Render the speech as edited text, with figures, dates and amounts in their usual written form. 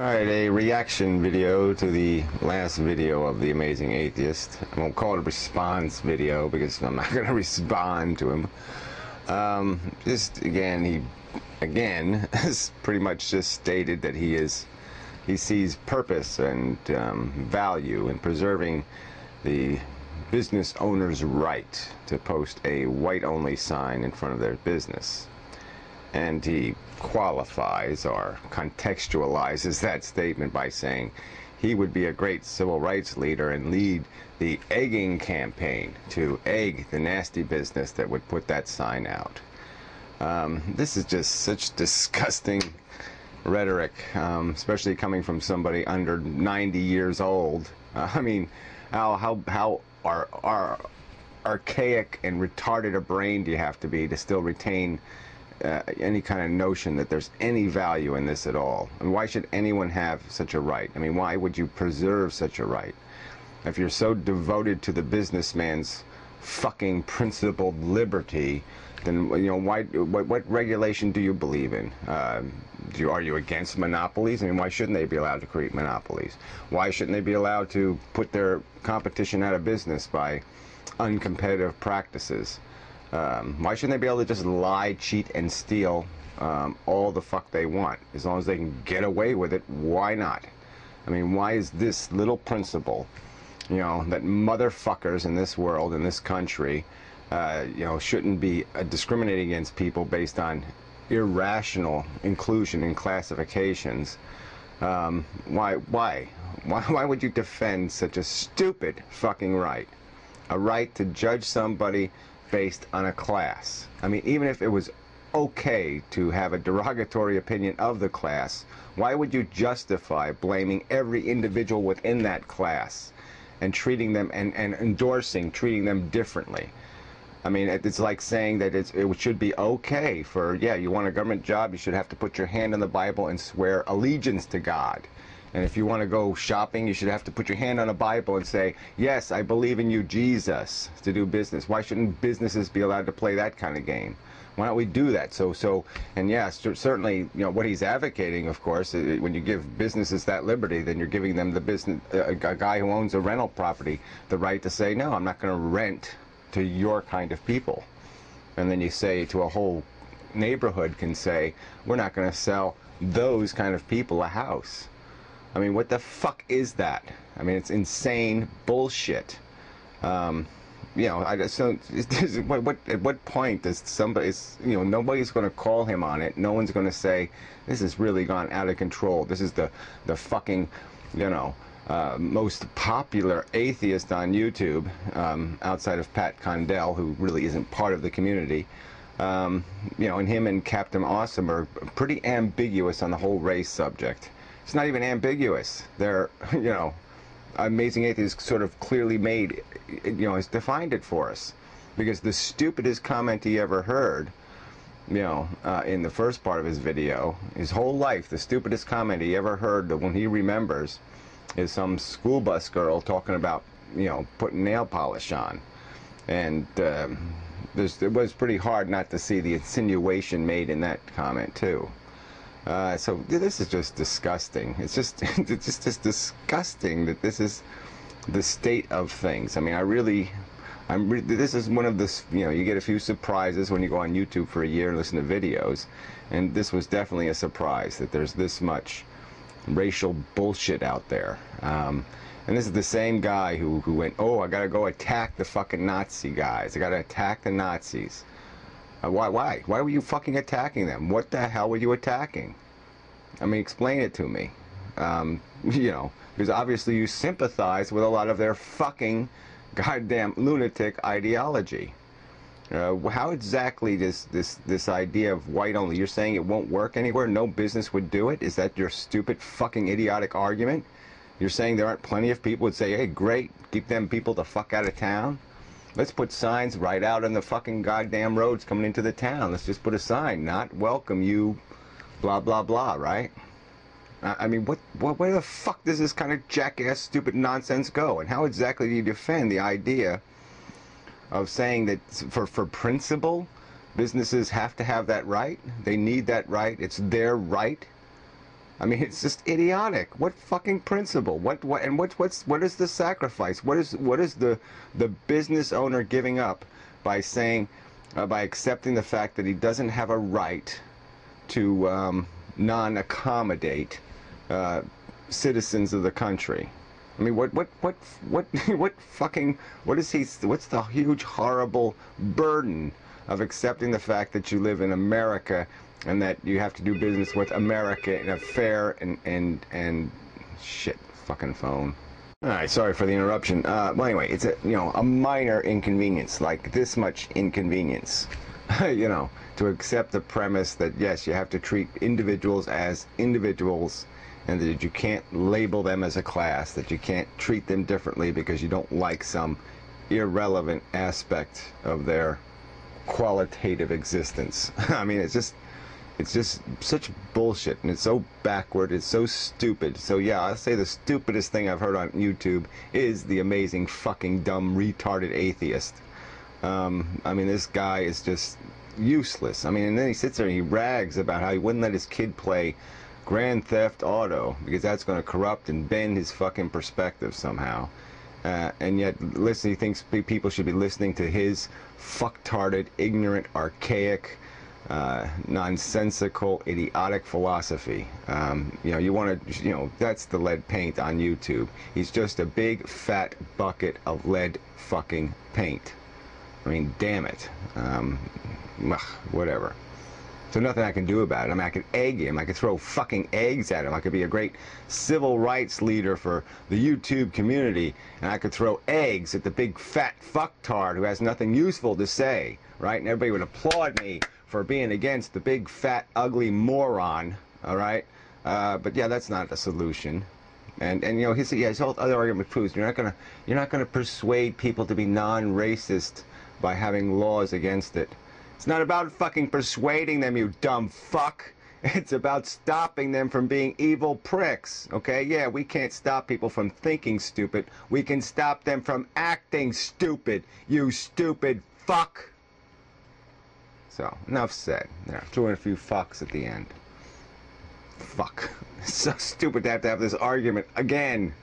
Alright, a reaction video to the last video of The Amazing Atheist. I won't call it a response video because I'm not going to respond to him. He has pretty much just stated that he sees purpose and value in preserving the business owner's right to post a white-only sign in front of their business. And he qualifies or contextualizes that statement by saying he would be a great civil rights leader and lead the egging campaign to egg the nasty business that would put that sign out. This is just such disgusting rhetoric, especially coming from somebody under 90 years old. I mean, how archaic and retarded a brain do you have to be to still retain any kind of notion that there's any value in this at all? And why should anyone have such a right? I mean, why would you preserve such a right? If you're so devoted to the businessman's fucking principled liberty, then, you know, what regulation do you believe in? Are you against monopolies? I mean, why shouldn't they be allowed to create monopolies? Why shouldn't they be allowed to put their competition out of business by uncompetitive practices? Why shouldn't they be able to just lie, cheat, and steal all the fuck they want? As long as they can get away with it, why not? I mean, why is this little principle, you know, that motherfuckers in this world, in this country, you know, shouldn't be discriminating against people based on irrational inclusion in classifications? Why would you defend such a stupid fucking right? A right to judge somebody based on a class. I mean, even if it was okay to have a derogatory opinion of the class, why would you justify blaming every individual within that class and treating them and endorsing treating them differently? I mean, it's like saying that it should be okay for, yeah, you want a government job, you should have to put your hand on the Bible and swear allegiance to God. And if you want to go shopping, you should have to put your hand on a Bible and say, yes, I believe in you, Jesus, to do business. Why shouldn't businesses be allowed to play that kind of game? Why don't we do that? And yes, certainly, you know, what he's advocating, of course, when you give businesses that liberty, then you're giving them the business, a guy who owns a rental property, the right to say, no, I'm not going to rent to your kind of people. And then you say to a whole neighborhood can say, we're not going to sell those kind of people a house. I mean, what the fuck is that? I mean, it's insane bullshit. You know, at what point does somebody, you know, nobody's going to call him on it. No one's going to say, this has really gone out of control. This is the fucking, you know, most popular atheist on YouTube, outside of Pat Condell, who really isn't part of the community. You know, and him and Captain Awesome are pretty ambiguous on the whole race subject. It's not even ambiguous. They're, you know, Amazing Atheist sort of clearly made, you know, has defined it for us. Because the stupidest comment he ever heard, you know, in the first part of his video, his whole life, the stupidest comment he ever heard that when he remembers is some school bus girl talking about, you know, putting nail polish on. And it was pretty hard not to see the insinuation made in that comment, too. So this is just disgusting. It's just disgusting that this is the state of things. I mean, this is one of the, you know, you get a few surprises when you go on YouTube for a year and listen to videos, and this was definitely a surprise that there's this much racial bullshit out there. And this is the same guy who went, oh, I gotta go attack the fucking Nazi guys. I gotta attack the Nazis. Why were you fucking attacking them? What the hell were you attacking? I mean, explain it to me. You know, because obviously you sympathize with a lot of their fucking goddamn lunatic ideology. How exactly does this idea of white only, you're saying it won't work anywhere? No business would do it? Is that your stupid fucking idiotic argument? You're saying there aren't plenty of people who would say, hey, great, keep them people the fuck out of town? Let's put signs right out on the fucking goddamn roads coming into the town. Let's just put a sign, not welcome you, blah, blah, blah, right? I mean, where the fuck does this kind of jackass, stupid nonsense go? And how exactly do you defend the idea of saying that for principle, businesses have to have that right? They need that right. It's their right. I mean, it's just idiotic. What fucking principle? What is the sacrifice? What is the business owner giving up by saying, by accepting the fact that he doesn't have a right to non-accommodate citizens of the country? I mean, what fucking, what is he, what's the huge, horrible burden of accepting the fact that you live in America and that you have to do business with America in a fair and shit, fucking phone. All right, sorry for the interruption. Well, anyway, it's a minor inconvenience, like this much inconvenience, to accept the premise that yes, you have to treat individuals as individuals, and that you can't label them as a class, that you can't treat them differently because you don't like some irrelevant aspect of their qualitative existence. I mean, it's just such bullshit, and it's so backward, it's so stupid. So yeah, I'll say the stupidest thing I've heard on YouTube is the amazing fucking dumb retarded atheist. I mean, this guy is just useless. I mean, and then he sits there and he rags about how he wouldn't let his kid play Grand Theft Auto because that's going to corrupt and bend his fucking perspective somehow. And yet, he thinks people should be listening to his fucktarded, ignorant, archaic, nonsensical, idiotic philosophy. You want to, that's the lead paint on YouTube. He's just a big fat bucket of lead fucking paint. I mean, damn it. Whatever. So nothing I can do about it. I mean, I could egg him. I could throw fucking eggs at him. I could be a great civil rights leader for the YouTube community, and I could throw eggs at the big fat fucktard who has nothing useful to say, right? And everybody would applaud me for being against the big fat ugly moron, all right? But yeah, that's not a solution. And his whole other argument proves you're not gonna persuade people to be non-racist by having laws against it. It's not about fucking persuading them, you dumb fuck. It's about stopping them from being evil pricks, okay? Yeah, we can't stop people from thinking stupid. We can stop them from acting stupid, you stupid fuck. So, enough said. There, threw in a few fucks at the end. Fuck. It's so stupid to have this argument again.